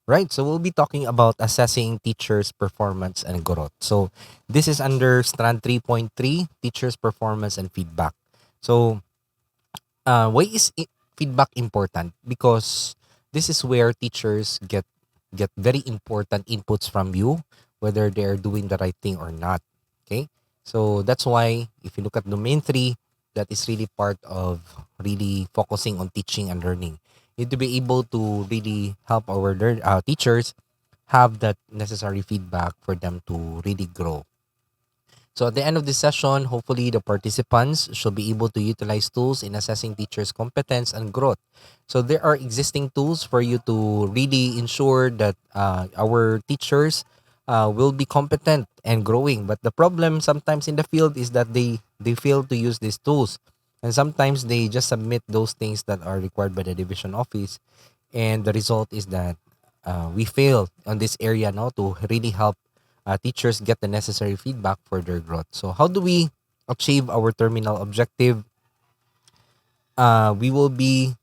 Right, so we'll be talking about assessing teachers' performance and growth. So this is under strand 3.3, teachers' performance and feedback. So why is feedback important? Because this is where teachers get very important inputs from you, whether they're doing the right thing or not. Okay, so that's why if you look at domain 3, that is really part of really focusing on teaching and learning. You need to be able to really help our teachers have that necessary feedback for them to really grow. So at the end of this session, hopefully the participants should be able to utilize tools in assessing teachers' competence and growth. So there are existing tools for you to really ensure that our teachers will be competent and growing. But the problem sometimes in the field is that they fail to use these tools. And sometimes they just submit those things that are required by the division office. And the result is that we fail on this area now to really help teachers get the necessary feedback for their growth. So how do we achieve our terminal objective? We will be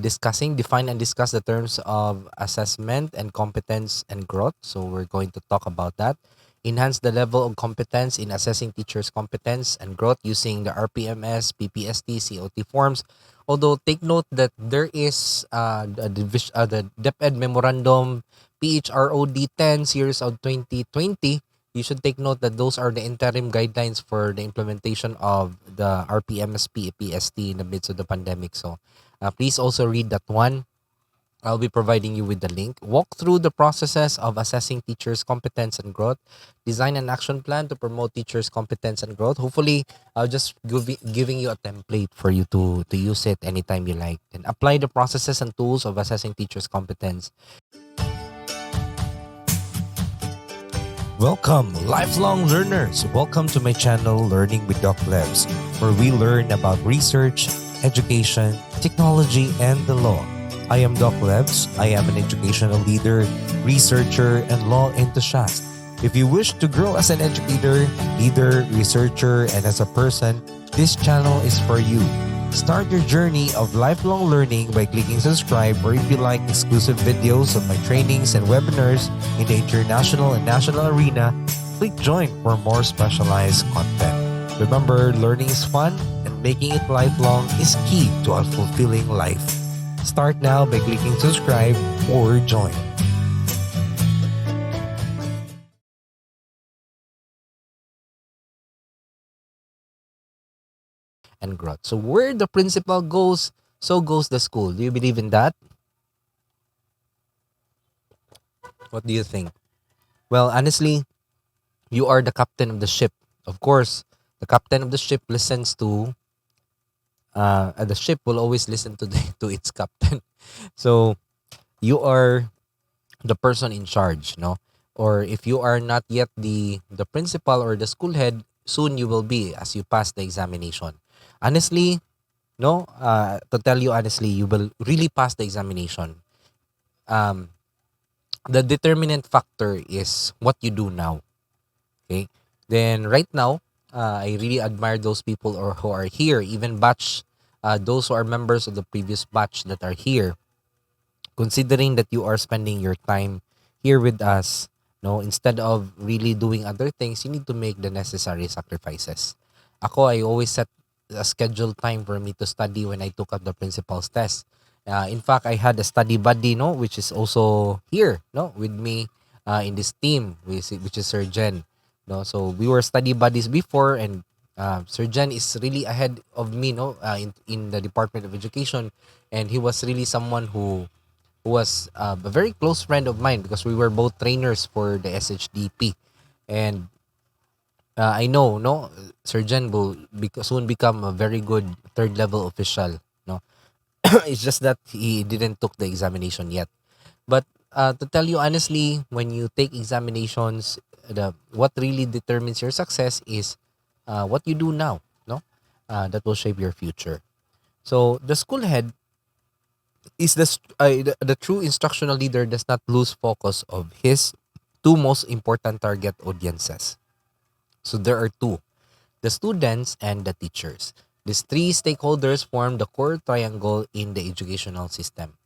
discussing, define and discuss the terms of assessment and competence and growth. So we're going to talk about that. Enhance the level of competence in assessing teachers' competence and growth using the RPMS, PPST, COT forms. Although take note that there is the DepEd Memorandum PHROD 10 series of 2020. You should take note that those are the interim guidelines for the implementation of the RPMS PPST in the midst of the pandemic. So please also read that one. I'll be providing you with the link. Walk through the processes of assessing teachers' competence and growth. Design an action plan to promote teachers' competence and growth. Hopefully, I'll just giving you a template for you to use it anytime you like. And apply the processes and tools of assessing teachers' competence. Welcome, lifelong learners. Welcome to my channel, Learning with Doc Lebs, where we learn about research, education, technology, and the law. I am Doc Lebs. I am an educational leader, researcher, and law enthusiast. If you wish to grow as an educator, leader, researcher, and as a person, this channel is for you. Start your journey of lifelong learning by clicking subscribe, or if you like exclusive videos of my trainings and webinars in the international and national arena, click join for more specialized content. Remember, learning is fun and making it lifelong is key to a fulfilling life. Start now by clicking subscribe or join. And growth. So where the principal goes, so goes the school. Do you believe in that? What do you think? Well, honestly, you are the captain of the ship. Of course, the captain of the ship listens to the ship will always listen to to its captain. So you are the person in charge, no? Or if you are not yet the principal or the school head, soon you will be as you pass the examination. Honestly, no, to tell you honestly, you will really pass the examination. Um, the determinant factor is what you do now. Okay, then right now, I really admire those people or who are here, even batch, those who are members of the previous batch that are here, considering that you are spending your time here with us. No, instead of really doing other things, you need to make the necessary sacrifices. Ako, I always set a scheduled time for me to study when I took up the principal's test. In fact, I had a study buddy, no, which is also here, no, with me in this team, which is Sir Jen. No, so we were study buddies before, and Sir Jen is really ahead of me, no, in the Department of Education, and he was really someone who was a very close friend of mine because we were both trainers for the SHDP, and I know, no, Sir Jen will soon become a very good third level official. No, it's just that he didn't took the examination yet. But to tell you honestly, when you take examinations, the what really determines your success is what you do now. No, that will shape your future. So the school head is the true instructional leader does not lose focus of his two most important target audiences. So there are two: the students and the teachers. These three stakeholders form the core triangle in the educational system.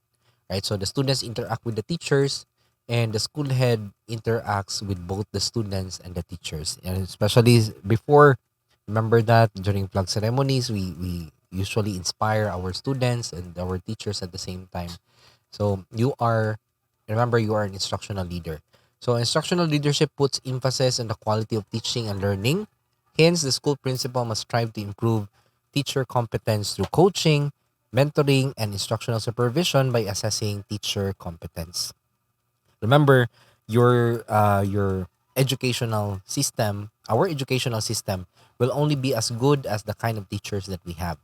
right? So the students interact with the teachers, and the school head interacts with both the students and the teachers. And especially before, remember that during flag ceremonies, we usually inspire our students and our teachers at the same time. So remember, you are an instructional leader. So instructional leadership puts emphasis on the quality of teaching and learning. Hence, the school principal must strive to improve teacher competence through coaching, mentoring, and instructional supervision by assessing teacher competence. Remember, your educational system, our educational system, will only be as good as the kind of teachers that we have.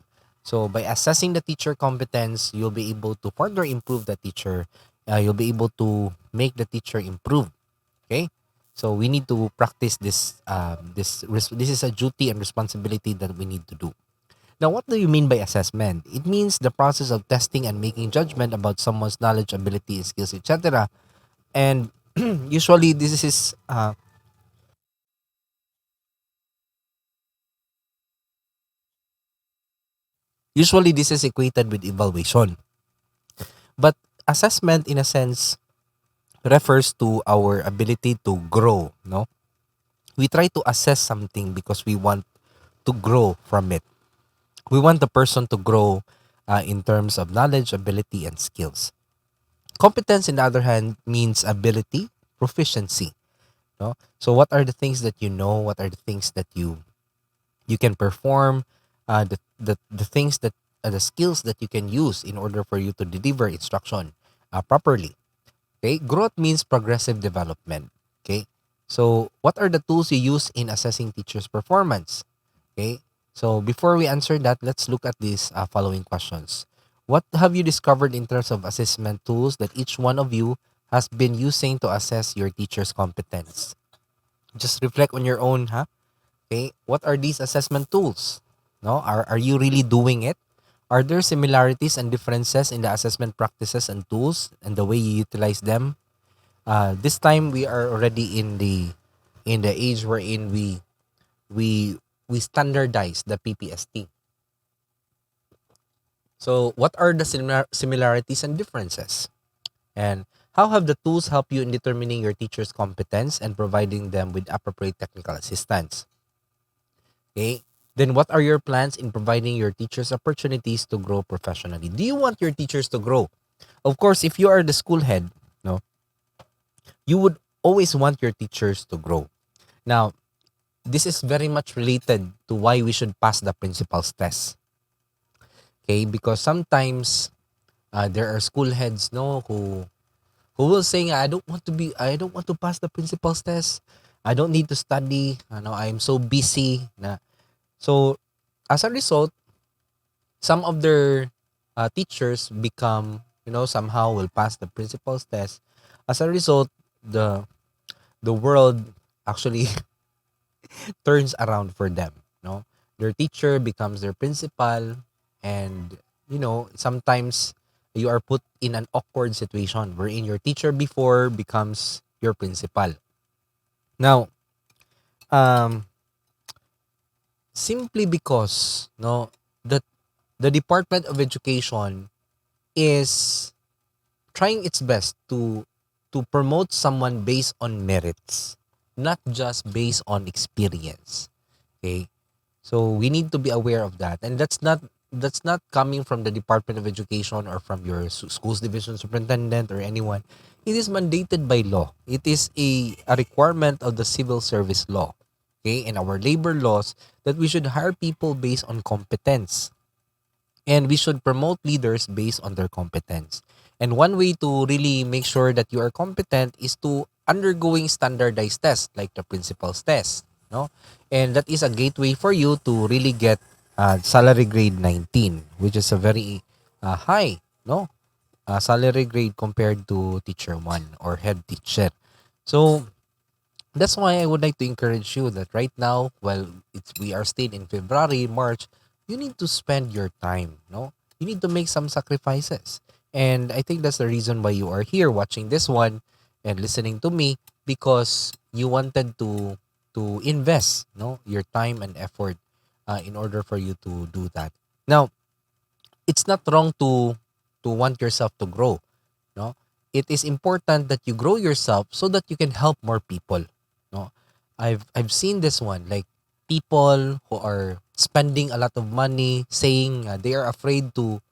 So by assessing the teacher competence, you'll be able to further improve the teacher. You'll be able to make the teacher improve. Okay, so we need to practice this. This is a duty and responsibility that we need to do. Now, what do you mean by assessment? It means the process of testing and making judgment about someone's knowledge, ability, skills, etc. And usually this is usually this is equated with evaluation. But assessment, in a sense, refers to our ability to grow. No, we try to assess something because we want to grow from it. We want the person to grow in terms of knowledge, ability, and skills. Competence, on the other hand, means ability, proficiency. No, so what are the things that you know? What are the things that you can perform, the things that the skills that you can use in order for you to deliver instruction properly. Okay, growth means progressive development. Okay, so what are the tools you use in assessing teachers' performance? Okay, so before we answer that, let's look at these following questions. What have you discovered in terms of assessment tools that each one of you has been using to assess your teacher's competence? Just reflect on your own, huh? Okay, what are these assessment tools? No, are you really doing it? Are there similarities and differences in the assessment practices and tools and the way you utilize them? This time we are already in the age wherein we we standardize the PPST. So, what are the similarities and differences? And how have the tools helped you in determining your teacher's competence and providing them with appropriate technical assistance? Okay. Then what are your plans in providing your teachers opportunities to grow professionally? Do you want your teachers to grow? Of course, if you are the school head, no, you would always want your teachers to grow. Now, this is very much related to why we should pass the principal's test. Okay, because sometimes there are school heads no who will say I don't want to pass the principal's test. I don't need to study. I'm so busy na. So as a result, some of their teachers become, somehow will pass the principal's test. As a result, the the world actually turns around for them. No, their teacher becomes their principal, and sometimes you are put in an awkward situation wherein your teacher before becomes your principal. Now, um, simply because no, that the Department of Education is trying its best to promote someone based on merits, not just based on experience. Okay, so we need to be aware of that, and that's not coming from the Department of Education or from your schools division superintendent or anyone. It is mandated by law. It is a requirement of the civil service law, okay, and our labor laws, that we should hire people based on competence, and we should promote leaders based on their competence. And one way to really make sure that you are competent is to undergoing standardized tests like the principal's test, no? And that is a gateway for you to really get salary grade 19, which is a very high, no? Salary grade compared to teacher 1 or head teacher. So that's why I would like to encourage you that right now, while we are still in February, March, you need to spend your time, no? You need to make some sacrifices. And I think that's the reason why you are here watching this one and listening to me, because you wanted to invest, no, your time and effort in order for you to do that. Now, it's not wrong to want yourself to grow. No, it is important that you grow yourself so that you can help more people. No, I've seen this one, like people who are spending a lot of money, saying they are afraid to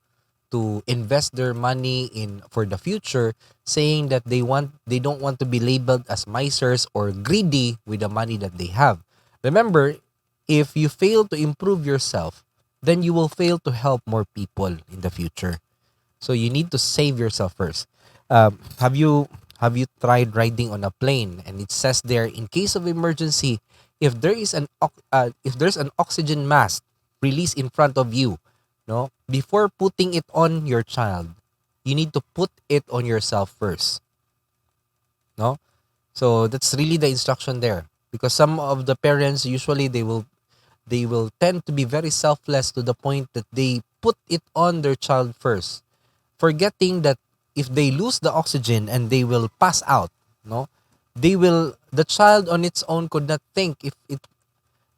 invest their money in for the future, saying that they don't want to be labeled as misers or greedy with the money that they have. Remember, if you fail to improve yourself, then you will fail to help more people in the future. So you need to save yourself first. Have you tried riding on a plane and it says there, in case of emergency, if there is if there's an oxygen mask released in front of you, no, before putting it on your child, you need to put it on yourself first. No, so that's really the instruction there, because some of the parents usually they will tend to be very selfless to the point that they put it on their child first, forgetting that if they lose the oxygen and they will pass out, no, the child on its own could not think.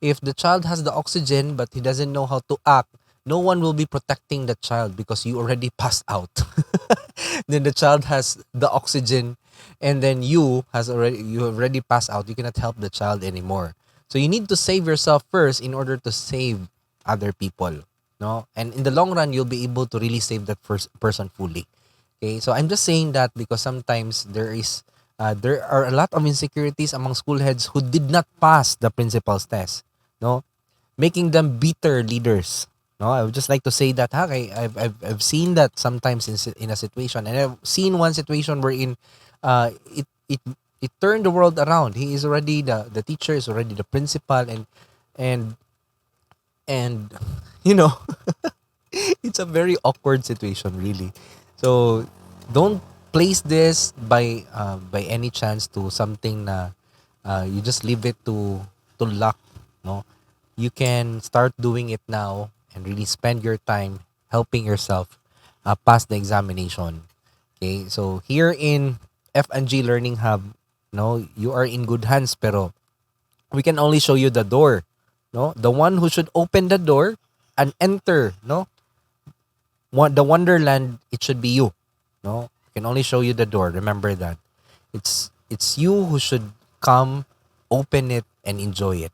If the child has the oxygen but he doesn't know how to act, no one will be protecting the child because you already passed out. Then the child has the oxygen, and then you already passed out. You cannot help the child anymore. So you need to save yourself first in order to save other people. No, and in the long run, you'll be able to really save that first person fully. Okay, so I'm just saying that because sometimes there are a lot of insecurities among school heads who did not pass the principal's test. No, making them bitter leaders. No, I would just like to say that, okay, I've seen that sometimes in a situation, and I've seen one situation wherein it turned the world around. He is already the teacher is already the principal, and and you know, it's a very awkward situation, really. So don't place this by any chance to something na you just leave it to luck. No, you can start doing it now and really spend your time helping yourself pass the examination. Okay, so here in F&G Learning Hub, no, you are in good hands, pero we can only show you the door. No, the one who should open the door and enter, no, the wonderland, it should be you. No, I can only show you the door. Remember that. It's you who should come, open it, and enjoy it.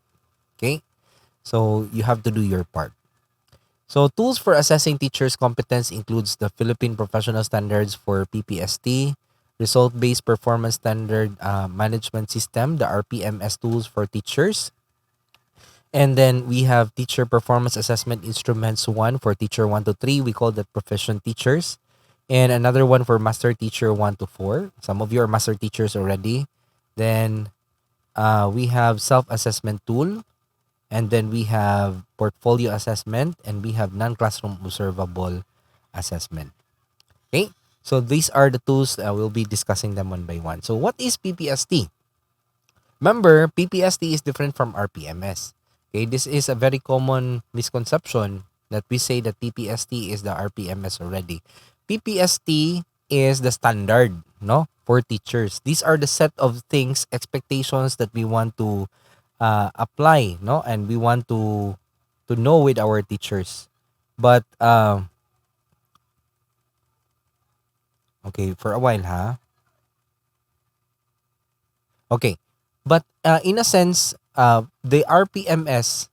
Okay, so you have to do your part. So tools for assessing teachers' competence includes the Philippine Professional Standards for PPST, Result-Based Performance Standard Management System, the RPMS tools for teachers. And then we have Teacher Performance Assessment Instruments 1 for Teacher 1 to 3. We call that Proficient Teachers. And another one for Master Teacher 1 to 4. Some of you are Master Teachers already. Then we have Self-Assessment Tool. And then we have Portfolio Assessment. And we have Non-Classroom Observable Assessment. Okay? So these are the tools. We'll be discussing them one by one. So what is PPST? Remember, PPST is different from RPMS. Okay, this is a very common misconception that we say that PPST is the RPMS already. PPST is the standard, no, for teachers. These are the set of things, expectations that we want to apply, no, and we want to know with our teachers. But okay, for a while, ha. Okay, but in a sense, the RPMS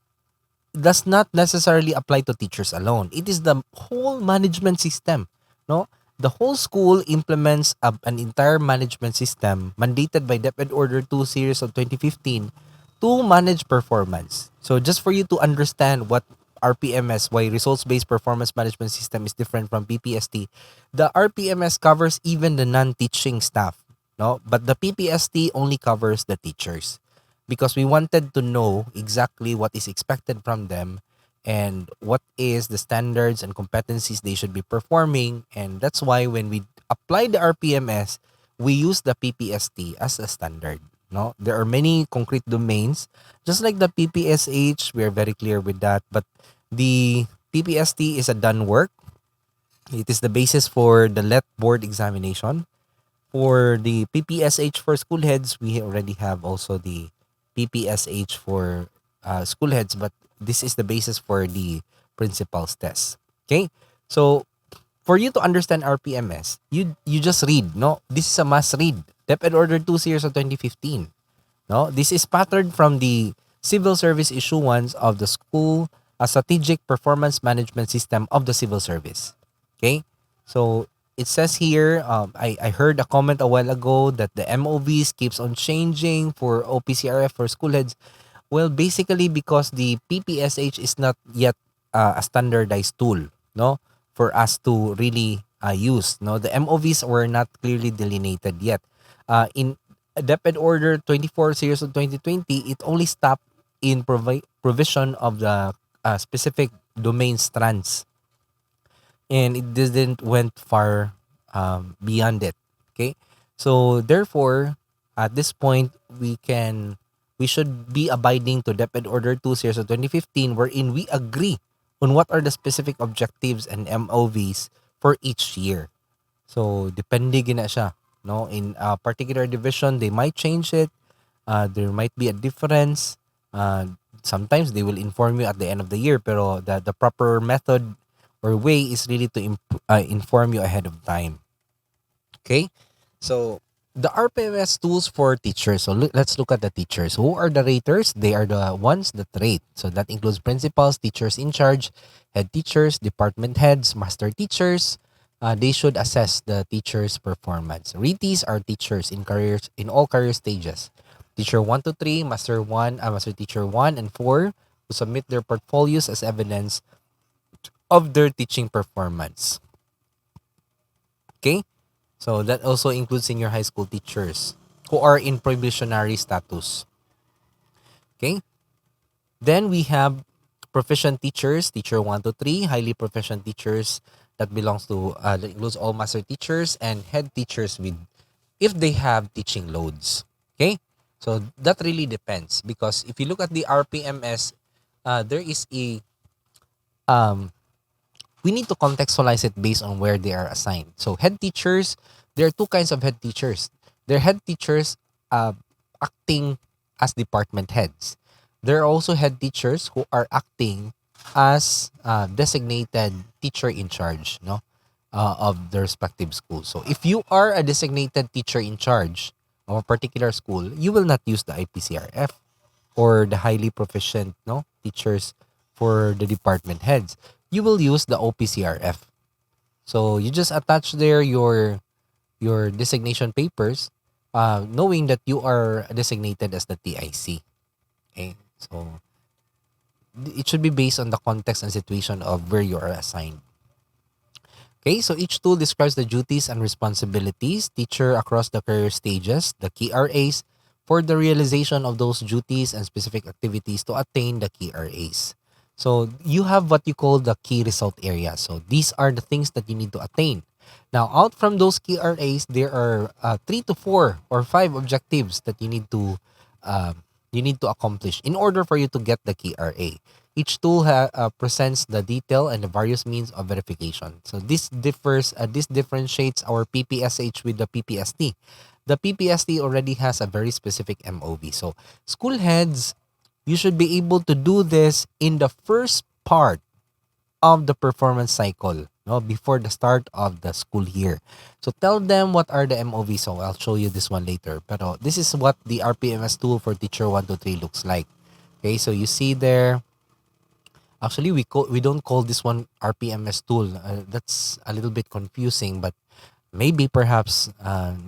does not necessarily apply to teachers alone. It is the whole management system. No, the whole school implements an entire management system mandated by DepEd Order 2 Series of 2015 to manage performance. So just for you to understand what RPMS, why results-based performance management system is different from PPST, the RPMS covers even the non-teaching staff. No, but the PPST only covers the teachers, because we wanted to know exactly what is expected from them and what is the standards and competencies they should be performing. And that's why when we apply the RPMS, we use the PPST as a standard. No, there are many concrete domains, just like the PPSH. We are very clear with that. But the PPST is a done work. It is the basis for the LET board examination. For the PPSH for school heads, we already have also the PPSH for school heads, but this is the basis for the principal's test. Okay, so for you to understand RPMS, you just read, no? This is a must read. DepEd Order 2 Series of 2015. No? This is patterned from the civil service issuance of the school, a strategic performance management system of the civil service. Okay? So it says here, I heard a comment a while ago that the MOVs keeps on changing for OPCRF for school heads. Well, basically because the PPSH is not yet a standardized tool, no, for us to really use. No, the MOVs were not clearly delineated yet. In DepEd Order 24 series of 2020, it only stopped in provision of the specific domain strands, and it didn't went far beyond it. Okay, so therefore, at this point, we should be abiding to DepEd Order 2 series of 2015, wherein we agree on what are the specific objectives and MOVs for each year. So depende gina siya, no? In a particular division, they might change it. There might be a difference. Sometimes they will inform you at the end of the year, pero the proper method or way is really to inform you ahead of time. Okay? So the RPMS tools for teachers. So let's look at the teachers. Who are the raters? They are the ones that rate. So that includes principals, teachers in charge, head teachers, department heads, master teachers. They should assess the teacher's performance. Ratees are teachers in all career stages. Teacher 1 to 3, master teacher 1 and 4 who submit their portfolios as evidence of their teaching performance. Okay? So that also includes senior high school teachers who are in probationary status. Okay? Then we have proficient teachers, teacher 1 to 3, highly proficient teachers that belongs to that includes all master teachers and head teachers with if they have teaching loads. Okay? So that really depends because if you look at the RPMS, there is a we need to contextualize it based on where they are assigned. So head teachers, there are two kinds of head teachers. They're head teachers acting as department heads. There are also head teachers who are acting as designated teacher in charge, no, of the respective school. So if you are a designated teacher in charge of a particular school, you will not use the IPCRF or the highly proficient teachers for the department heads. You will use the OPCRF. So you just attach there your designation papers, knowing that you are designated as the TIC. Okay, so it should be based on the context and situation of where you are assigned. Okay, so each tool describes the duties and responsibilities teacher across the career stages, the key RAs, for the realization of those duties and specific activities to attain the key RAs. So you have what you call the key result area. So these are the things that you need to attain. Now, out from those key RAs, there are 3 to 4 or 5 objectives that you need to accomplish in order for you to get the key RA. Each tool presents the detail and the various means of verification. So this differentiates our PPSH with the PPST. The PPST already has a very specific MOV. So school heads, you should be able to do this in the first part of the performance cycle, no, before the start of the school year. So tell them what are the MOV. So I'll show you this one later. Pero this is what the RPMS tool for teacher 1 to 3 looks like. Okay, so you see there. Actually, we don't call this one RPMS tool. That's a little bit confusing, but maybe perhaps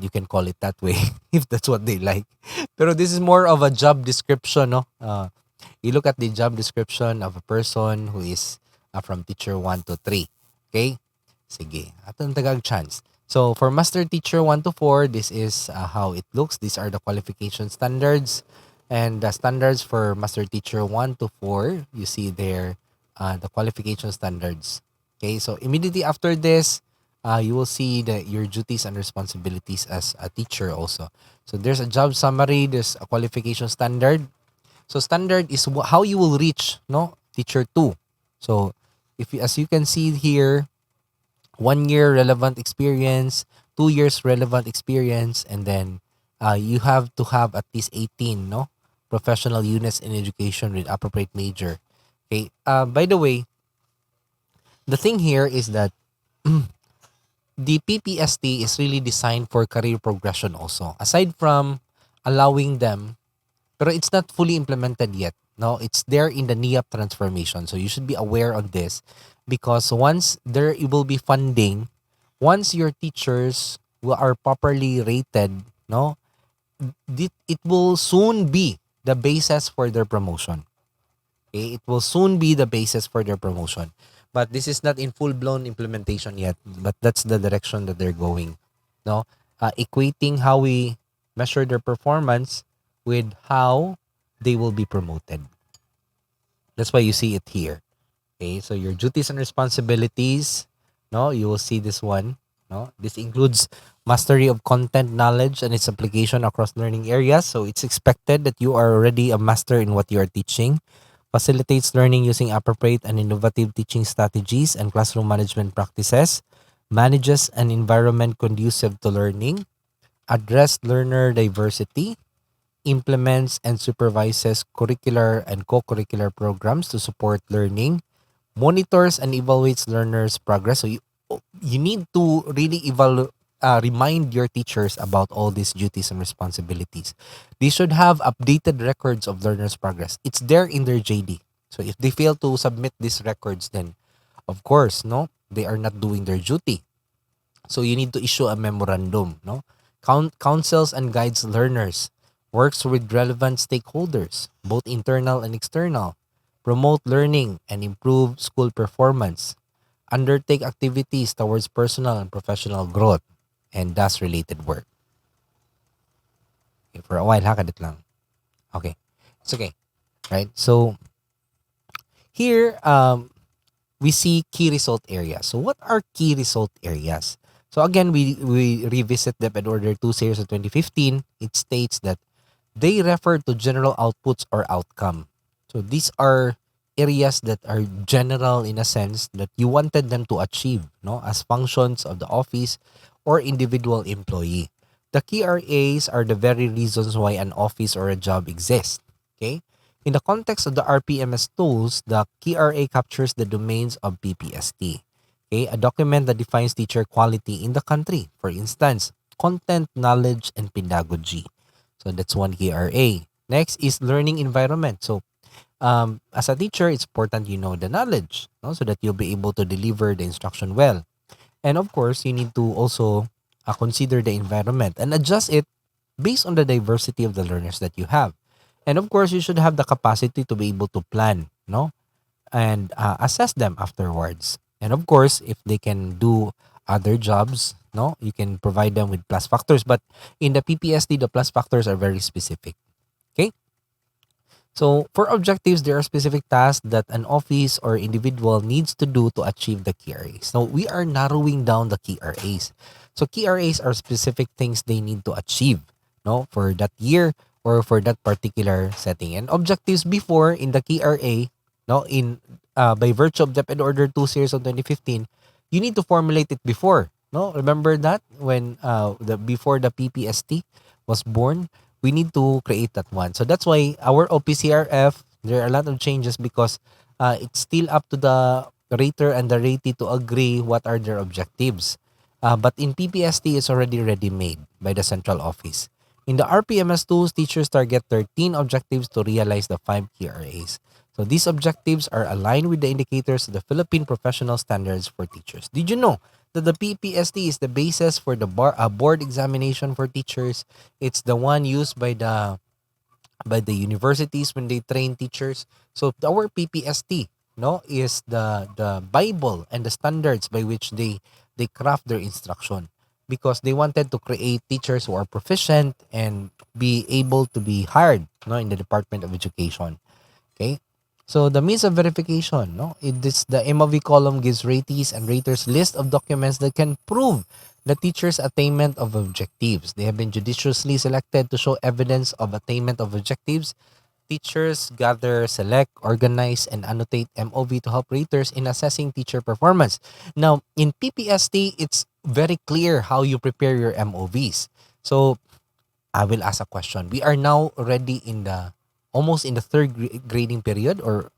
you can call it that way if that's what they like. Pero this is more of a job description, no? You look at the job description of a person who is from teacher 1 to 3. Okay? Sige. Atong tagag chance. So for master teacher 1 to 4, this is how it looks. These are the qualification standards. And the standards for master teacher 1 to 4, you see there the qualification standards. Okay? So immediately after this, you will see your duties and responsibilities as a teacher also. So there's a job summary, there's a qualification standard. So standard is how you will reach teacher 2. So as you can see here, 1 year relevant experience, 2 years relevant experience, and then you have to have at least 18 professional units in education with appropriate major. Okay. By the way, the thing here is that the PPST is really designed for career progression also. Aside from allowing them, pero it's not fully implemented yet. No, it's there in the NIAP transformation. So you should be aware of this because once there will be funding, once your teachers are properly rated, no, it will soon be the basis for their promotion. Okay? It will soon be the basis for their promotion. But this is not in full-blown implementation yet, but that's the direction that they're going. No, equating how we measure their performance with how they will be promoted. That's why you see it here. Okay, so your duties and responsibilities, no, you will see this one. No, this includes mastery of content knowledge and its application across learning areas. So it's expected that you are already a master in what you are teaching. Facilitates learning using appropriate and innovative teaching strategies and classroom management practices. Manages an environment conducive to learning. Address learner diversity. Implements and supervises curricular and co-curricular programs to support learning, monitors and evaluates learners' progress. So you need to really remind your teachers about all these duties and responsibilities. They should have updated records of learners' progress. It's there in their JD. So if they fail to submit these records, then of course, no, they are not doing their duty. So you need to issue a memorandum, no? Counsels and guides learners, works with relevant stakeholders, both internal and external, promote learning and improve school performance, undertake activities towards personal and professional growth, and thus related work. Okay, for a while, ha, kadit lang. Okay. It's okay. Right? So here, we see key result areas. So what are key result areas? So again, we revisit DepEd Order 2 Series of 2015. It states that they refer to general outputs or outcome. So these are areas that are general in a sense that you wanted them to achieve, no, as functions of the office or individual employee. The key RAs are the very reasons why an office or a job exists. Okay? In the context of the RPMS tools, the key RA captures the domains of PPST. Okay? A document that defines teacher quality in the country. For instance, content, knowledge, and pedagogy. So that's one key RA. Next is learning environment. So as a teacher, it's important you know the knowledge, no? So that you'll be able to deliver the instruction well. And of course, you need to also consider the environment and adjust it based on the diversity of the learners that you have. And of course, you should have the capacity to be able to plan, no, and assess them afterwards. And of course, if they can do other jobs, no, you can provide them with plus factors. But in the PPST, the plus factors are very specific. Okay. So for objectives, there are specific tasks that an office or individual needs to do to achieve the key RAs. So we are narrowing down the key RAs. So key RAs are specific things they need to achieve, no, for that year or for that particular setting. And objectives before in the key RA, no, in by virtue of DepEd Order 2 Series of 2015, you need to formulate it before. No, remember that when the before the PPST was born, we need to create that one. So that's why our OPCRF, there are a lot of changes because it's still up to the rater and the ratee to agree what are their objectives. But in PPST, it's already ready-made by the central office. In the RPMS tools, teachers target 13 objectives to realize the 5 key RAs. So these objectives are aligned with the indicators of the Philippine Professional Standards for Teachers. Did you know that the PPST is the basis for the board examination for teachers? It's the one used by the universities when they train teachers. So our PPST, no, is the Bible and the standards by which they craft their instruction, because they wanted to create teachers who are proficient and be able to be hired, no, in the Department of Education. Okay. So the means of verification, no, the MOV column gives ratees and raters list of documents that can prove the teacher's attainment of objectives. They have been judiciously selected to show evidence of attainment of objectives. Teachers gather, select, organize, and annotate MOV to help raters in assessing teacher performance. Now, in PPST, it's very clear how you prepare your MOVs. So, I will ask a question. We are now already in the almost in the third grading period, or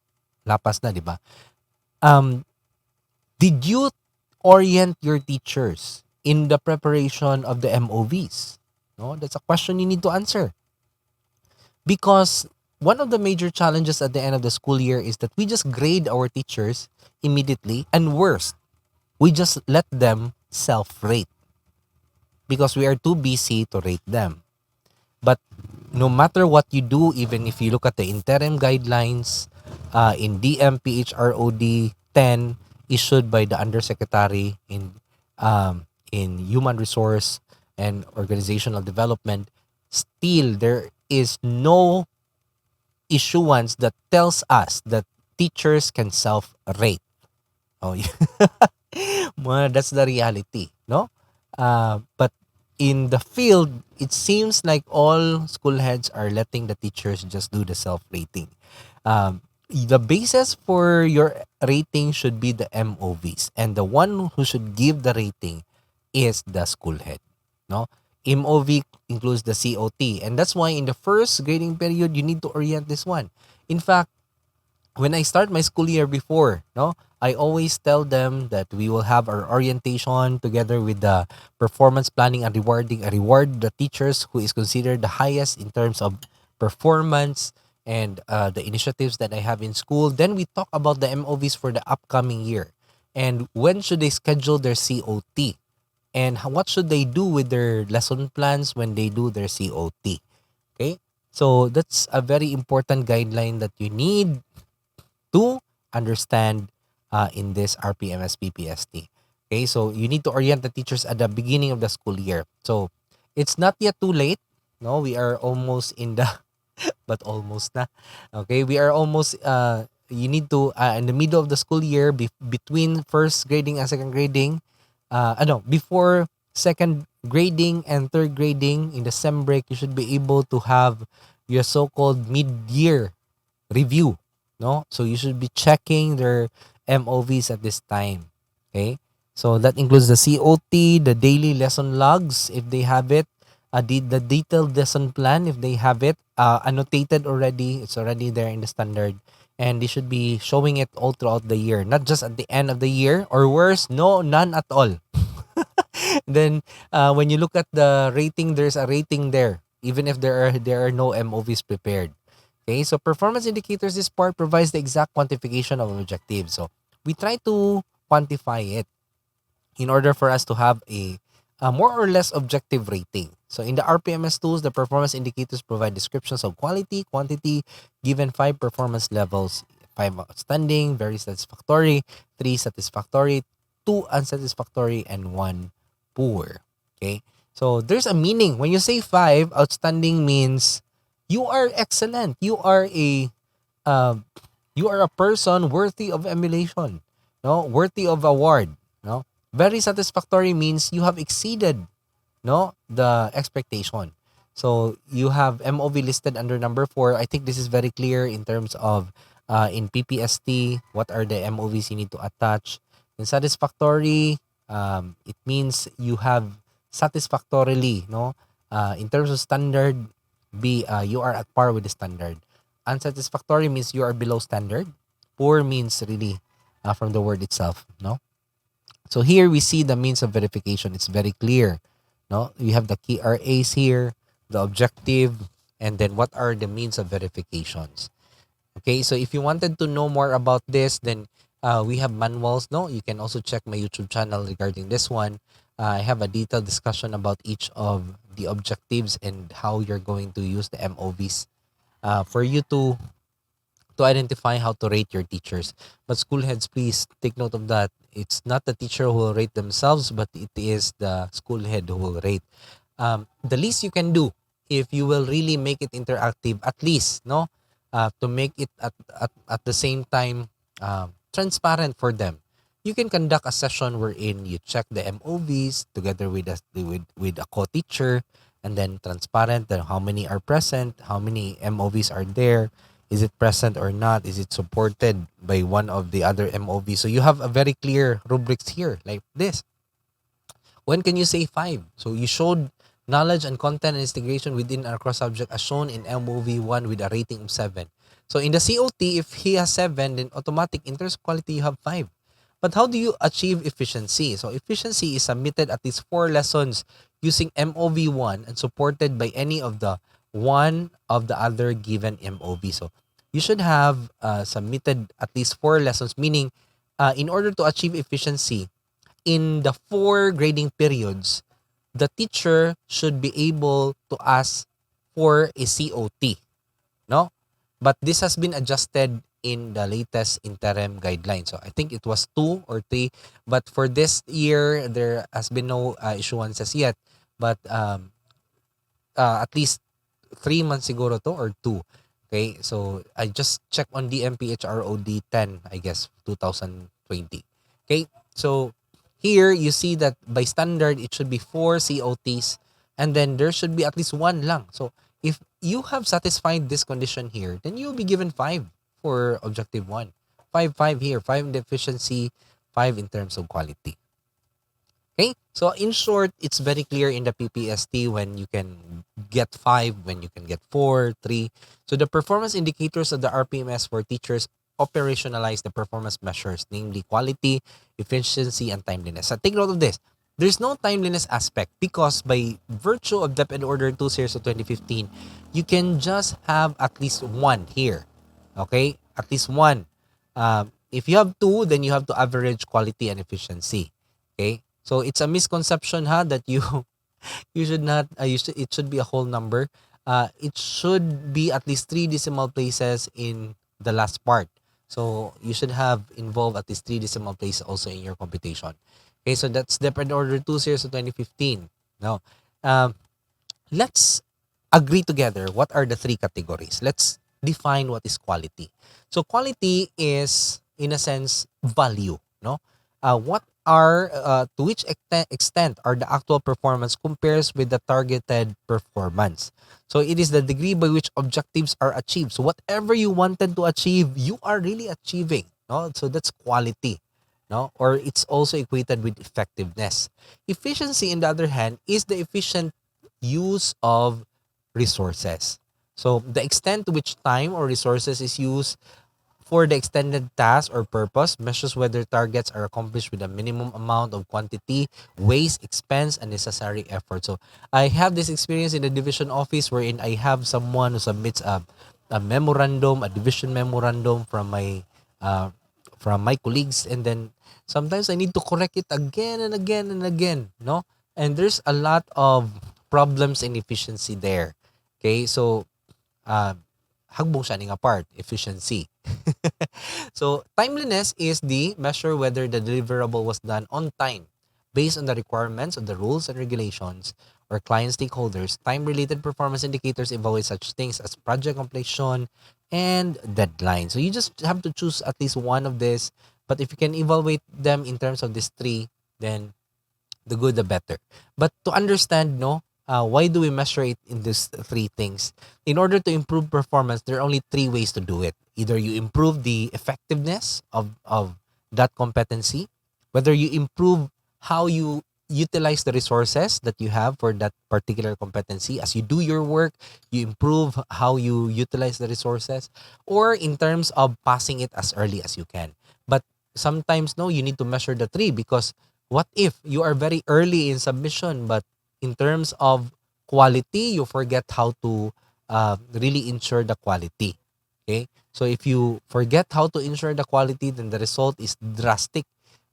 lapas na, di ba? Did you orient your teachers in the preparation of the MOVs? No, that's a question you need to answer. Because one of the major challenges at the end of the school year is that we just grade our teachers immediately, and worse, we just let them self-rate because we are too busy to rate them. But no matter what you do, even if you look at the interim guidelines in DMPHROD 10 issued by the Undersecretary in Human Resource and Organizational Development, still there is no issuance that tells us that teachers can self-rate. Oh, yeah. Well, that's the reality, no? But in the field, it seems like all school heads are letting the teachers just do the self-rating. The basis for your rating should be the MOVs, and the one who should give the rating is the school head. No, MOV includes the COT, and that's why in the first grading period you need to orient this one. In fact, when I start my school year before, no, I always tell them that we will have our orientation together with the performance planning and rewarding. I reward the teachers who is considered the highest in terms of performance and the initiatives that I have in school. Then we talk about the MOVs for the upcoming year. And when should they schedule their COT? And what should they do with their lesson plans when they do their COT? Okay? So that's a very important guideline that you need to understand in this RPMS PPST. Okay, so you need to orient the teachers at the beginning of the school year. So it's not yet too late. No, we are almost in the, but almost na. Okay, we are almost, you need to, in the middle of the school year, between first grading and second grading, no, before second grading and third grading in the sem break, you should be able to have your so-called mid-year review, no? So you should be checking their MOVs at this time. Okay? So that includes the COT, the daily lesson logs if they have it, the detailed lesson plan if they have it, annotated already, it's already there in the standard. And they should be showing it all throughout the year, not just at the end of the year, or worse, no, none at all. Then when you look at the rating, there's a rating there, even if there are no MOVs prepared. Okay, so performance indicators, this part provides the exact quantification of objectives. So we try to quantify it in order for us to have a more or less objective rating. So in the RPMS tools, the performance indicators provide descriptions of quality, quantity, given 5 performance levels: 5 outstanding, very satisfactory, 3 satisfactory, 2 unsatisfactory, and 1 poor. Okay, so there's a meaning. When you say 5, outstanding means you are excellent. Uh, you are a person worthy of emulation, no, worthy of award, no. Very satisfactory means you have exceeded, no, the expectation. So you have MOV listed under number 4. I think this is very clear in terms of in PPST, what are the MOVs you need to attach. In satisfactory, it means you have satisfactorily, no, in terms of standard, you are at par with the standard. Unsatisfactory means you are below standard. Poor means really from the word itself, no. So here we see the means of verification. It's very clear, no. You have the key RAs here, the objective, and then what are the means of verifications. Okay, so if you wanted to know more about this, then we have manuals. No, you can also check my YouTube channel regarding this one. I have a detailed discussion about each of the objectives and how you're going to use the MOVs for you to identify how to rate your teachers. But school heads, please take note of that. It's not the teacher who will rate themselves, but it is the school head who will rate. The least you can do, if you will really make it interactive, at least, no, to make it at the same time transparent for them. You can conduct a session wherein you check the MOVs together with a co-teacher, and then transparent that how many are present, how many MOVs are there, is it present or not, is it supported by one of the other MOVs. So you have a very clear rubrics here like this. When can you say 5? So you showed knowledge and content and integration within our cross subject as shown in MOV 1 with a rating of 7. So in the COT, if he has 7, then automatic in terms of quality you have 5. But how do you achieve efficiency? So efficiency is submitted at least 4 lessons using MOV1 and supported by any of the one of the other given MOV. So you should have submitted at least 4 lessons, meaning in order to achieve efficiency in the 4 grading periods, the teacher should be able to ask for a COT, no? But this has been adjusted in the latest interim guidelines. So I think it was 2 or 3, but for this year there has been no issuances yet. But at least 3 months siguro to or 2. Okay, so I just checked on DMPHROD 10, I guess, 2020. Okay, so here you see that by standard, it should be 4 COTs and then there should be at least 1 lang. So if you have satisfied this condition here, then you'll be given 5 for objective 1. 5 here, 5 in efficiency, 5 in terms of quality. Okay, so in short, it's very clear in the PPST when you can get 5, when you can get 4, 3. So the performance indicators of the RPMS for teachers operationalize the performance measures, namely quality, efficiency, and timeliness. So take note of this. There's no timeliness aspect because by virtue of DepEd Order 2 Series of 2015, you can just have at least 1 here. Okay, at least 1. If you have 2, then you have to average quality and efficiency. Okay, so it's a misconception that you you should not it should be a whole number. It should be at least 3 decimal places in the last part. So you should have involved at least 3 decimal places also in your computation. Okay, so that's DepEd Order 2 Series of 2015. Now, um, let's agree together what are the 3 categories. Let's define what is quality. So quality is, in a sense, value. No, what are to which extent are the actual performance compares with the targeted performance. So it is the degree by which objectives are achieved. So whatever you wanted to achieve, you are really achieving. No, so that's quality. No, or it's also equated with effectiveness. Efficiency, on the other hand, is the efficient use of resources. So the extent to which time or resources is used for the extended task or purpose measures whether targets are accomplished with a minimum amount of quantity, waste, expense, and necessary effort. So I have this experience in the division office wherein I have someone who submits a memorandum, a division memorandum uh, from my colleagues, and then sometimes I need to correct it again and again and again, no? And there's a lot of problems and efficiency there. Okay, so uh, hagbong siya ning apart, efficiency. So timeliness is the measure whether the deliverable was done on time based on the requirements of the rules and regulations or client stakeholders. Time-related performance indicators evaluate such things as project completion and deadline. So you just have to choose at least one of this. But if you can evaluate them in terms of these 3, then the good, the better. But to understand, no, why do we measure it in these 3 things? In order to improve performance, there are only 3 ways to do it. Either you improve the effectiveness of that competency, whether you improve how you utilize the resources that you have for that particular competency. As you do your work, you improve how you utilize the resources, or in terms of passing it as early as you can. But sometimes, no, you need to measure the 3 because what if you are very early in submission, but in terms of quality, you forget how to really ensure the quality. Okay, so if you forget how to ensure the quality, then the result is drastic.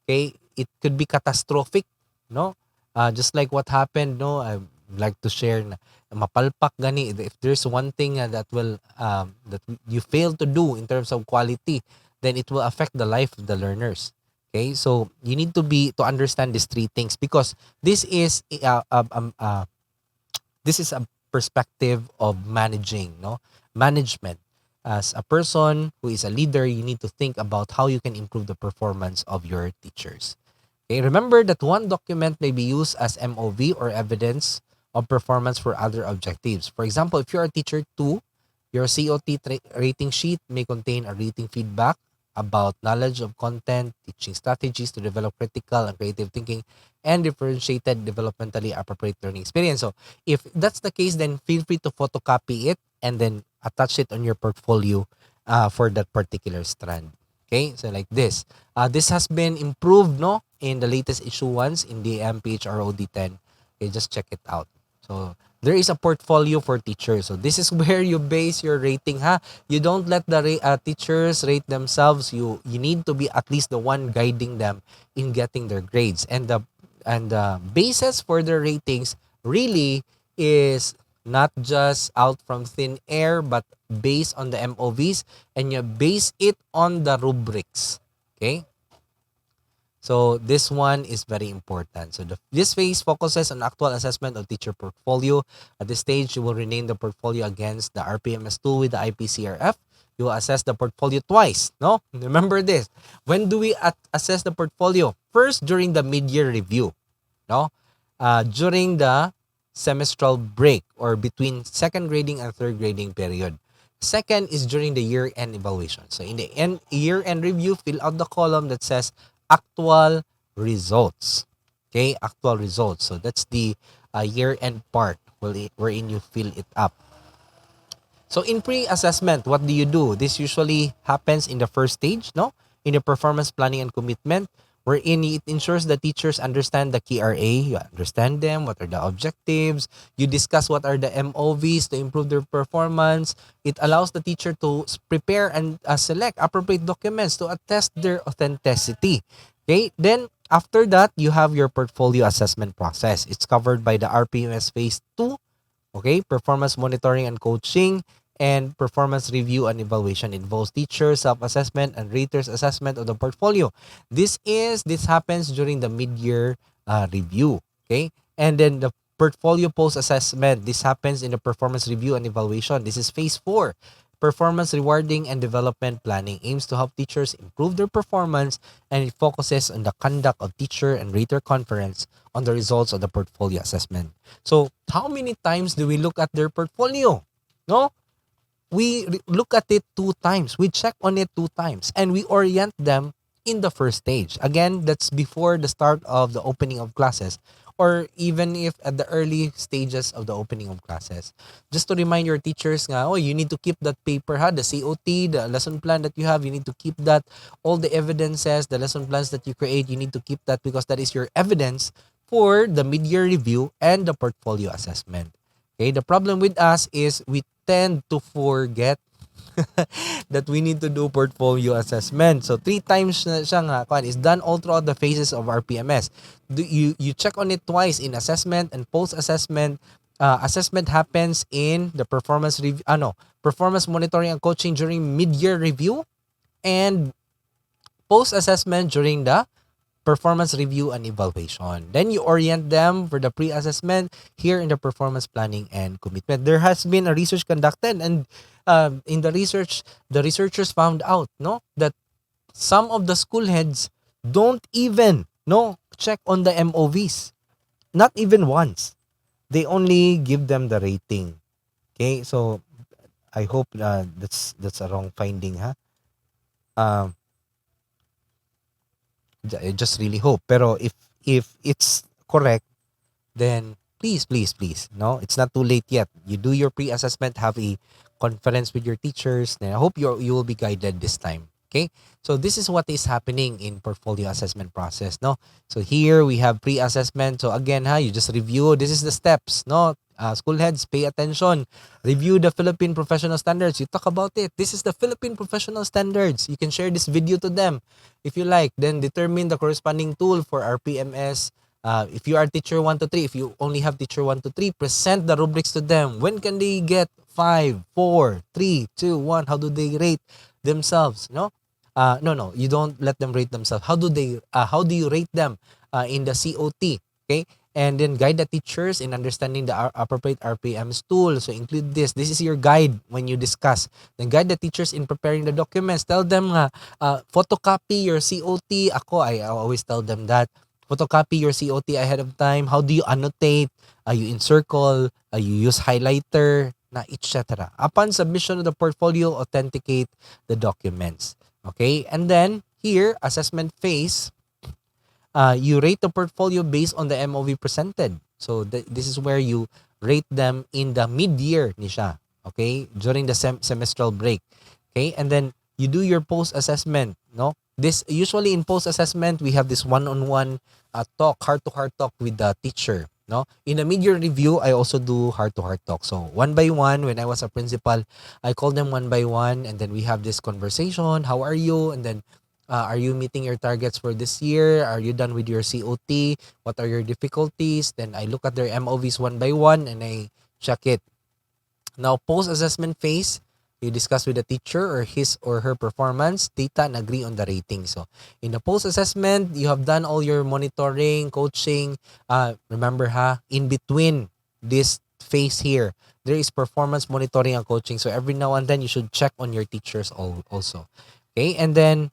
Okay, it could be catastrophic. No, just like what happened. No, I like to share na mapalpak gani. If there's one thing that will that you fail to do in terms of quality, then it will affect the life of the learners. Okay, so you need to understand these 3 things because this is this is a perspective of managing, no, management. As a person who is a leader, you need to think about how you can improve the performance of your teachers. Okay, remember that one document may be used as MOV or evidence of performance for other objectives. For example, if you're a teacher 2, your COT rating sheet may contain a rating feedback about knowledge of content, teaching strategies to develop critical and creative thinking, and differentiated developmentally appropriate learning experience. So if that's the case, then feel free to photocopy it and then attach it on your portfolio for that particular strand. Okay, so like this. This has been improved, no, in the latest issuance in the MPHROD10. Okay, just check it out. So there is a portfolio for teachers. So this is where you base your rating, ha. You don't let the teachers rate themselves. You need to be at least the one guiding them in getting their grades. And the basis for their ratings really is not just out from thin air, but based on the MOVs, and you base it on the rubrics. Okay? So this one is very important. So this phase focuses on actual assessment of teacher portfolio. At this stage, you will rename the portfolio against the RPMS tool with the IPCRF. You will assess the portfolio twice. No? Remember this. When do we assess the portfolio? First, during the mid-year review. No? During the semestral break or between second grading and third grading period. Second is during the year-end evaluation. So in the year-end review, fill out the column that says actual results. Okay, actual results. So that's the year-end part wherein you fill it up. So in pre-assessment, what do you do? This usually happens in the first stage, no? In the performance planning and commitment, wherein it ensures the teachers understand the key RA, you understand them, what are the objectives, you discuss what are the MOVs to improve their performance. It allows the teacher to prepare and select appropriate documents to attest their authenticity. Okay, then after that, you have your portfolio assessment process. It's covered by the RPMS Phase 2. Okay, performance monitoring and coaching, and performance review and evaluation involves teacher self-assessment and raters assessment of the portfolio. This happens during the mid-year review. Okay, and then the portfolio post-assessment. This happens in the performance review and evaluation. This is phase 4. Performance rewarding and development planning aims to help teachers improve their performance, and it focuses on the conduct of teacher and rater conference on the results of the portfolio assessment. So, how many times do we look at their portfolio? No? We look at it 2 times. We check on it 2 times, and we orient them in the first stage. Again, that's before the start of the opening of classes, or even if at the early stages of the opening of classes. Just to remind your teachers nga, oh, you need to keep that paper, ha, the COT, the lesson plan that you have, you need to keep that. All the evidences, the lesson plans that you create, you need to keep that because that is your evidence for the mid-year review and the portfolio assessment. Okay, the problem with us is we tend to forget that we need to do portfolio assessment. So 3 times na siya nga is done all throughout the phases of RPMS. You check on it twice in assessment and post-assessment. Assessment happens in the performance review, performance monitoring and coaching during mid-year review, and post-assessment during the performance review and evaluation. Then you orient them for the pre-assessment here in the performance planning and commitment. There has been a research conducted, and in the research, the researchers found out that some of the school heads don't even check on the MOVs. Not even once. They only give them the rating. Okay, so I hope that's a wrong finding, ha. I just really hope. Pero if it's correct, then please, no, it's not too late yet. You do your pre-assessment, have a conference with your teachers, then I hope you will be guided this time. Okay, so this is what is happening in portfolio assessment process, no? So here we have pre-assessment. So again, you just review. This is the steps, no? School heads, pay attention. Review the Philippine Professional Standards. You talk about it. This is the Philippine Professional Standards. You can share this video to them if you like. Then determine the corresponding tool for RPMS. If you are teacher 1 to 3, if you only have teacher 1 to 3, present the rubrics to them. When can they get 5, 4, 3, 2, 1? How do they rate themselves? No, you don't let them rate themselves. How do you rate them in the COT? Okay, and then guide the teachers in understanding the appropriate RPMs tool. So include this. This is your guide when you discuss. Then guide the teachers in preparing the documents. Tell them photocopy your COT. I always tell them that. Photocopy your COT ahead of time. How do you annotate? You encircle, you use highlighter, etc. Upon submission of the portfolio, authenticate the documents. Okay, and then here, assessment phase, you rate the portfolio based on the MOV presented. So this is where you rate them in the mid-year ni siya. Okay, during the semestral break. Okay, and then you do your post assessment, no? This usually in post assessment we have this one-on-one talk, heart-to-heart talk with the teacher, no? In the mid-year review, I also do heart-to-heart talk. So one by one, when I was a principal, I call them one by one, and then we have this conversation. How are you? And then, are you meeting your targets for this year? Are you done with your COT? What are your difficulties? Then I look at their MOVs one by one and I check it. Now, post-assessment phase, you discuss with the teacher or his or her performance, data, and agree on the rating. So, in the post-assessment, you have done all your monitoring, coaching. Remember, in between this phase here, there is performance monitoring and coaching. So, every now and then, you should check on your teachers also. Okay, and then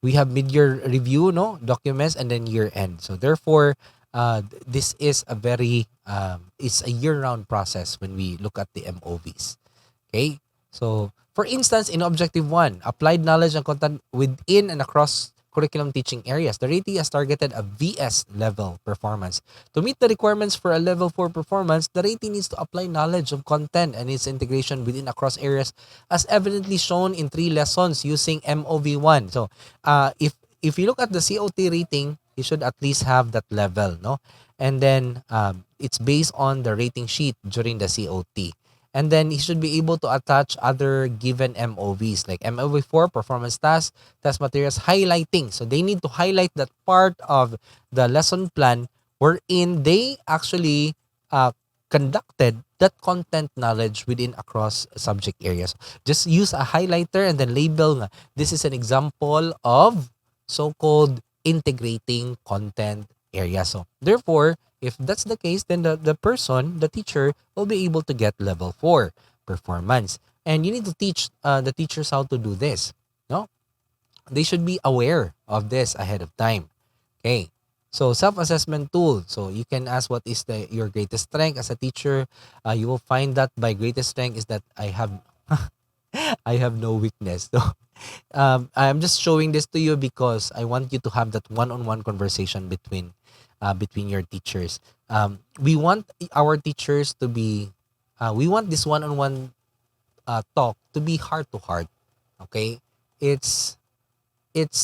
we have mid-year review, no, documents, and then year end. So therefore, this is a very it's a year-round process when we look at the MOVs. Okay, so for instance, in objective one, applied knowledge and content within and across curriculum teaching areas, the rating has targeted a VS level performance. To meet the requirements for a level 4 performance, the rating needs to apply knowledge of content and its integration within across areas as evidently shown in 3 lessons using MOV1. So if you look at the COT rating, you should at least have that level, no? And then it's based on the rating sheet during the COT. And then he should be able to attach other given MOVs like MOV4, performance tasks, test materials, highlighting. So they need to highlight that part of the lesson plan wherein they actually conducted that content knowledge within across subject areas. Just use a highlighter and then label nga, this is an example of so-called integrating content area. So therefore, if that's the case, then the person, the teacher, will be able to get level 4 performance. And you need to teach the teachers how to do this. No? They should be aware of this ahead of time. Okay. So self-assessment tool. So you can ask what is your greatest strength as a teacher. You will find that my greatest strength is that I have I have no weakness. So I'm just showing this to you because I want you to have that one-on-one conversation between your teachers. We want our teachers to be, we want this one-on-one talk to be heart to heart. Okay, it's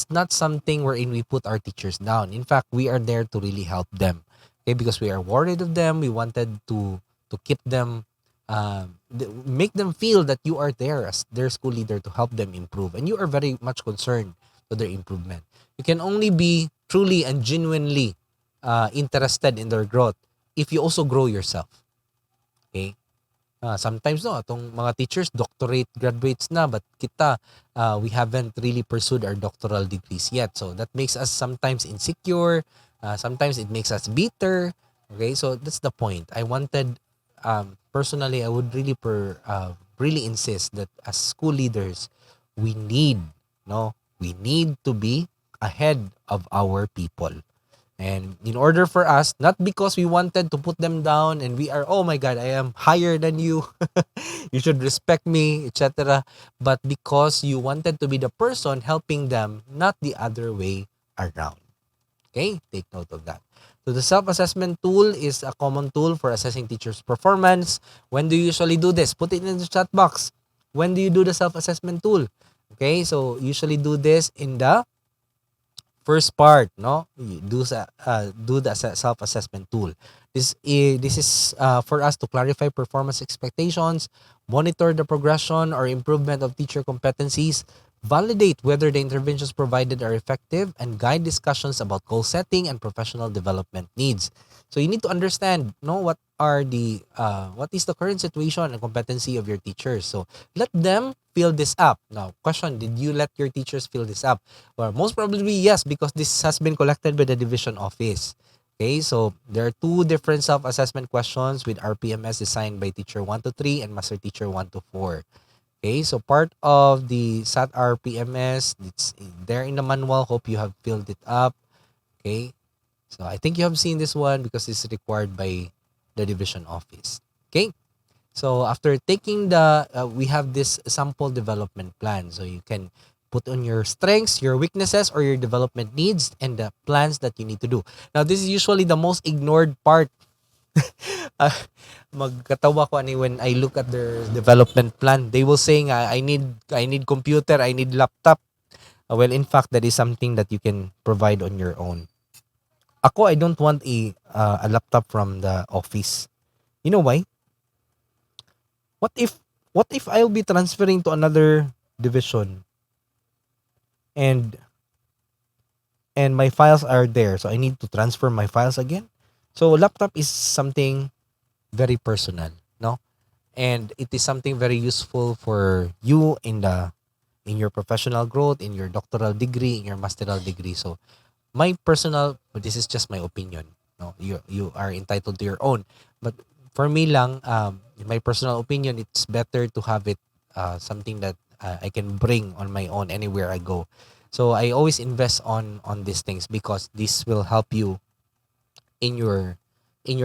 not something wherein we put our teachers down. In fact, we are there to really help them. Okay, because we are worried of them. We wanted to keep them, make them feel that you are there as their school leader to help them improve, and you are very much concerned to their improvement. You can only be truly and genuinely interested in their growth if you also grow yourself. Okay? Sometimes no, itong mga teachers, doctorate graduates na, but kita, we haven't really pursued our doctoral degrees yet. So that makes us sometimes insecure. Sometimes it makes us bitter. Okay, so that's the point. I wanted, personally, I would really insist that as school leaders, we need, no, we need to be ahead of our people. And in order for us, not because we wanted to put them down and we are, oh my God, I am higher than you, you should respect me, etc. But because you wanted to be the person helping them, not the other way around. Okay, take note of that. So the self-assessment tool is a common tool for assessing teachers' performance. When do you usually do this? Put it in the chat box. When do you do the self-assessment tool? Okay, so usually do this in the first part, no, do the self-assessment tool. This is for us to clarify performance expectations, monitor the progression or improvement of teacher competencies, validate whether the interventions provided are effective, and guide discussions about goal setting and professional development needs. So you need to understand, no, what is the current situation and competency of your teachers. So let them fill this up. Now, question, did you let your teachers fill this up? Well, most probably yes, because this has been collected by the division office. Okay, so there are 2 different self-assessment questions with RPMS designed by teacher 1 to 3 and master teacher 1 to 4. Okay, so part of the SAT RPMS, it's there in the manual. Hope you have filled it up. Okay, so I think you have seen this one because it's required by the division office. Okay, so after taking we have this sample development plan. So you can put on your strengths, your weaknesses, or your development needs, and the plans that you need to do. Now, this is usually the most ignored part Ah, magkatawa ko ani when I look at their development plan. They will saying, I need computer, I need laptop. Well, in fact, that is something that you can provide on your own. Ako, I don't want a laptop from the office. You know why? What if I'll be transferring to another division and my files are there, so I need to transfer my files again? So laptop is something very personal, no? And it is something very useful for you in your professional growth, in your doctoral degree, in your masteral degree. So my personal, but this is just my opinion. No, you are entitled to your own. But for me lang, in my personal opinion, it's better to have it something that I can bring on my own anywhere I go. So I always invest on these things because this will help you in your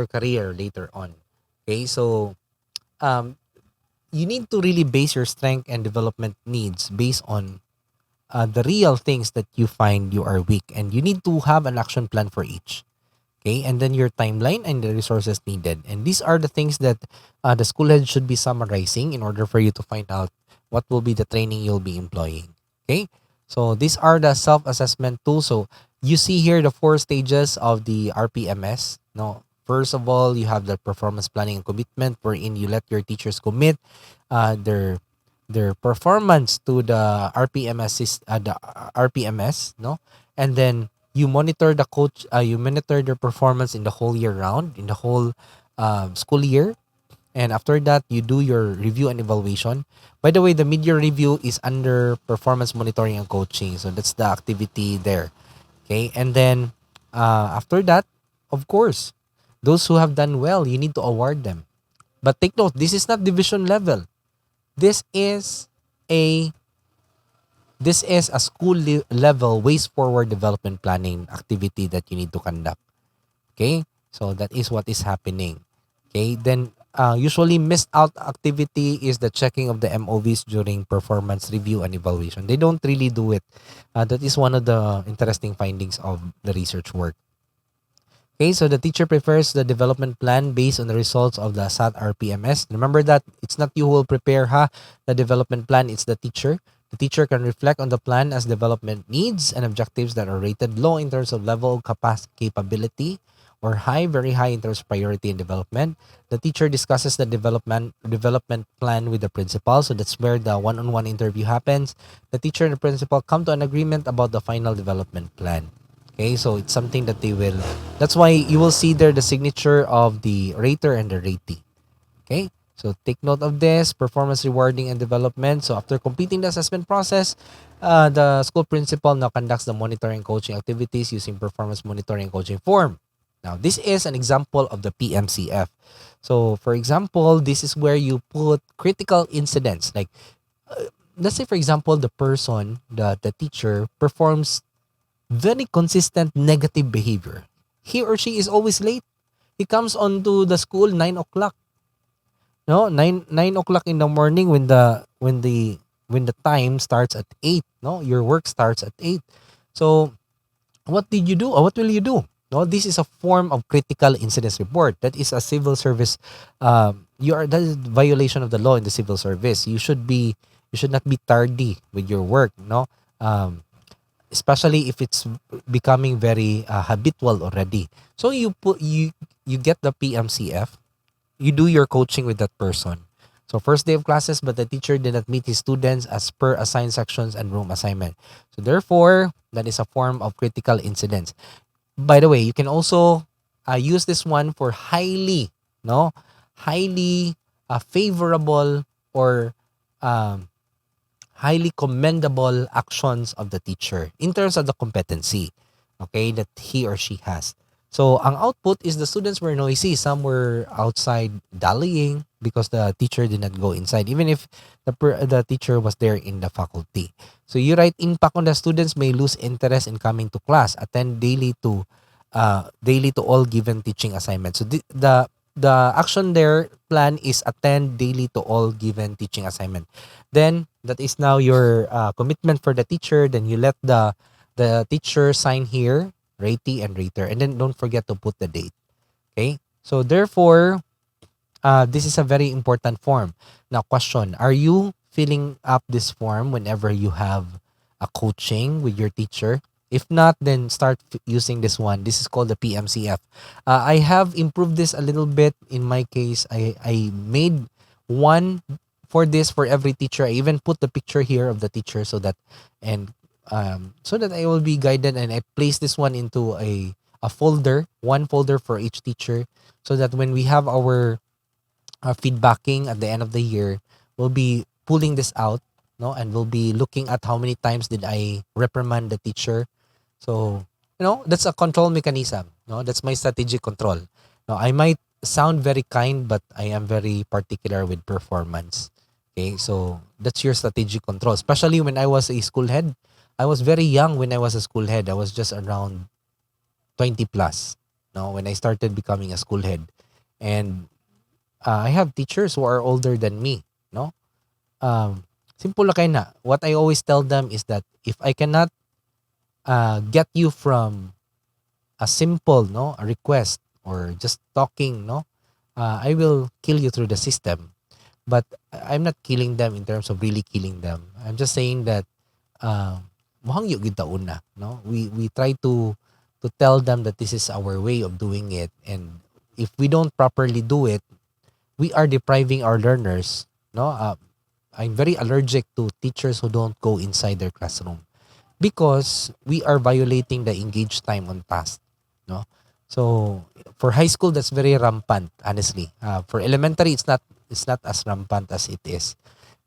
career later on. Okay, so um, you need to really base your strength and development needs based on the real things that you find you are weak, and you need to have an action plan for each. Okay, and then your timeline and the resources needed, and these are the things that the school head should be summarizing in order for you to find out what will be the training you'll be employing. Okay, so these are the self-assessment tools. So you see here the four stages of the RPMS. No, first of all, you have the performance planning and commitment, wherein you let your teachers commit their performance to the RPMS, no, and then you monitor the coach, you monitor their performance in the whole year round, in the whole school year, and after that you do your review and evaluation. By the way, the mid-year review is under performance monitoring and coaching, so that's the activity there. Okay, and then after that, of course, those who have done well, you need to award them. But take note, this is not division level. This is a this is a school level ways forward development planning activity that you need to conduct. Okay, so that is what is happening. Okay, then usually missed out activity is the checking of the MOVs during performance review and evaluation. They don't really do it. That is one of the interesting findings of the research work. Okay, so the teacher prefers the development plan based on the results of the SAT RPMS. Remember that it's not you who will prepare the development plan, it's the teacher. The teacher can reflect on the plan as development needs and objectives that are rated low in terms of level of capability, or high, very high in terms of priority and development. The teacher discusses the development plan with the principal. So that's where the one-on-one interview happens. The teacher and the principal come to an agreement about the final development plan. Okay, so it's something that they will, that's why you will see there the signature of the rater and the ratee. Okay, so take note of this: performance rewarding and development. So after completing the assessment process, the school principal now conducts the monitoring and coaching activities using performance monitoring and coaching form. Now, this is an example of the PMCF. So, for example, this is where you put critical incidents. Like, let's say, for example, the teacher performs very consistent negative behavior. He or she is always late. He comes onto the school 9 o'clock. No, nine o'clock in the morning when the time starts at 8. No, your work starts at 8. So what did you do? Or what will you do? No, this is a form of critical incidents report. That is a civil service. That is violation of the law in the civil service. You should not be tardy with your work. No, especially if it's becoming very habitual already. So you get the PMCF, you do your coaching with that person. So first day of classes, but the teacher did not meet his students as per assigned sections and room assignment. So therefore, that is a form of critical incidents. By the way, you can also use this one for no, highly favorable, or um, highly commendable actions of the teacher in terms of the competency, okay, that he or she has. So, ang output is the students were noisy. Some were outside dallying because the teacher did not go inside, even if the teacher was there in the faculty. So, you write impact on the students may lose interest in coming to class, attend daily to all given teaching assignments. So, the action there plan is attend daily to all given teaching assignment. Then that is now your commitment for the teacher. Then you let the teacher sign here, ratee and rater, and then don't forget to put the date. Okay. So therefore, this is a very important form. Now, question: are you filling up this form whenever you have a coaching with your teacher? If not, then start using this one. This is called the PMCF. I have improved this a little bit. In my case, I made one for this for every teacher. I even put the picture here of the teacher and so that I will be guided, and I place this one into a folder, one folder for each teacher, so that when we have our feedbacking at the end of the year, we'll be pulling this out, no, and we'll be looking at how many times did I reprimand the teacher. So, that's a control mechanism. No, that's my strategic control. Now, I might sound very kind, but I am very particular with performance. Okay, so that's your strategic control. Especially when I was a school head, I was very young when I was a school head. I was just around 20 plus. No, when I started becoming a school head, and I have teachers who are older than me. No, simple lang kayo na. What I always tell them is that if I cannot get you from a simple, no, a request or just talking, no, I will kill you through the system. But I'm not killing them in terms of really killing them. I'm just saying that uh, muhang yung kita una, no. We try to tell them that this is our way of doing it, and if we don't properly do it, we are depriving our learners, no. I'm very allergic to teachers who don't go inside their classroom because we are violating the engaged time on task, no. So for high school, that's very rampant, honestly. For elementary, it's not as rampant as it is.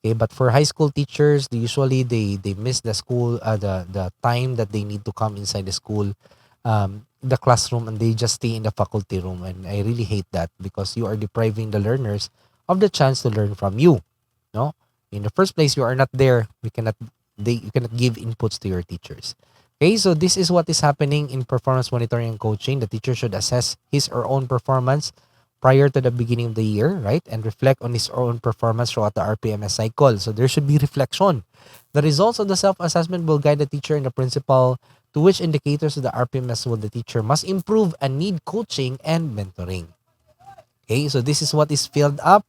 Okay, but for high school teachers, they miss the school, the time that they need to come inside the classroom, and they just stay in the faculty room. And I really hate that because you are depriving the learners of the chance to learn from you. No, in the first place, you are not there. You cannot give inputs to your teachers. Okay, so this is what is happening in performance monitoring and coaching. The teacher should assess his or own performance prior to the beginning of the year, right? And reflect on his own performance throughout the RPMS cycle. So there should be reflection. The results of the self-assessment will guide the teacher and the principal to which indicators of the RPMS will the teacher must improve and need coaching and mentoring. Okay, so this is what is filled up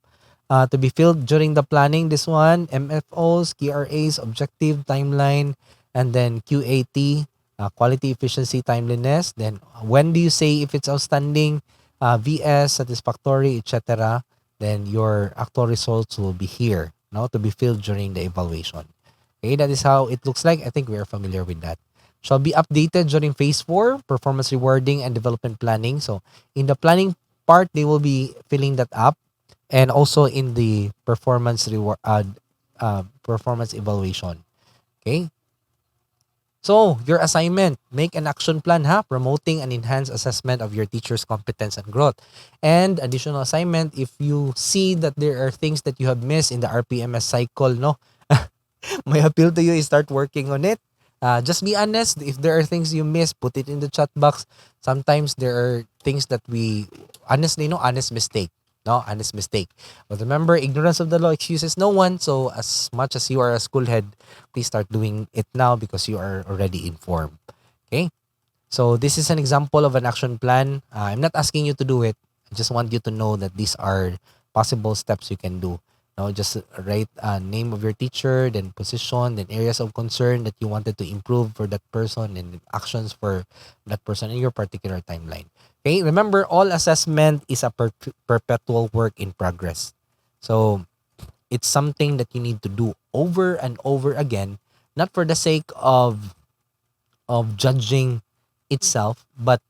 to be filled during the planning. This one, MFOs, KRAs, objective, timeline, and then QAT, quality, efficiency, timeliness. Then when do you say if it's outstanding, VS, satisfactory, etc. Then your actual results will be here, no, to be filled during the evaluation. Okay, that is how it looks like. I think we are familiar with that. Shall be updated during phase 4, performance rewarding and development planning. So in the planning part, they will be filling that up, and also in the performance evaluation. Okay. So your assignment, make an action plan, promoting an enhanced assessment of your teacher's competence and growth. And additional assignment, if you see that there are things that you have missed in the RPMS cycle, no, my appeal to you is start working on it. Just be honest. If there are things you miss, put it in the chat box. Sometimes there are things that we honestly, no, honest mistake. No, honest mistake. But remember, ignorance of the law excuses no one. So as much as you are a school head, please start doing it now because you are already informed. Okay? So this is an example of an action plan. I'm not asking you to do it. I just want you to know that these are possible steps you can do. No, just write name of your teacher, then position, then areas of concern that you wanted to improve for that person, and actions for that person in your particular timeline. Okay, remember, all assessment is a perpetual work in progress. So it's something that you need to do over and over again, not for the sake of judging itself, but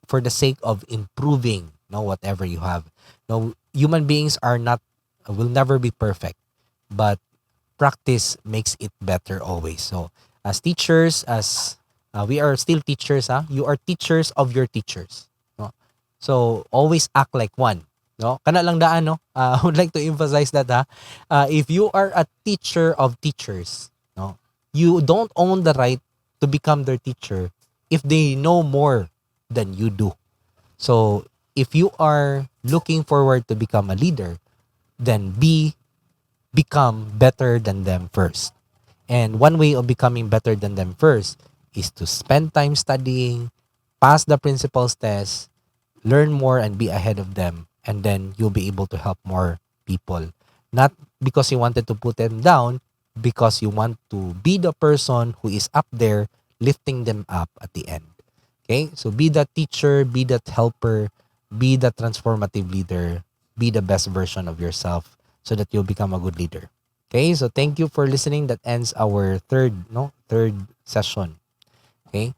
for the sake of improving, no, whatever you have. No, human beings are not will never be perfect, but practice makes it better always. So as teachers, as we are still teachers, you are teachers of your teachers. No? So always act like one. No, kana lang daan, no. I would like to emphasize that, if you are a teacher of teachers, no, you don't own the right to become their teacher if they know more than you do. So if you are looking forward to become a leader, then become better than them first. And one way of becoming better than them first is to spend time studying, pass the principal's test, learn more and be ahead of them, and then you'll be able to help more people. Not because you wanted to put them down, because you want to be the person who is up there lifting them up at the end. Okay? So be that teacher, be that helper, be that transformative leader, be the best version of yourself so that you'll become a good leader. Okay? So thank you for listening. That ends our third session. Okay?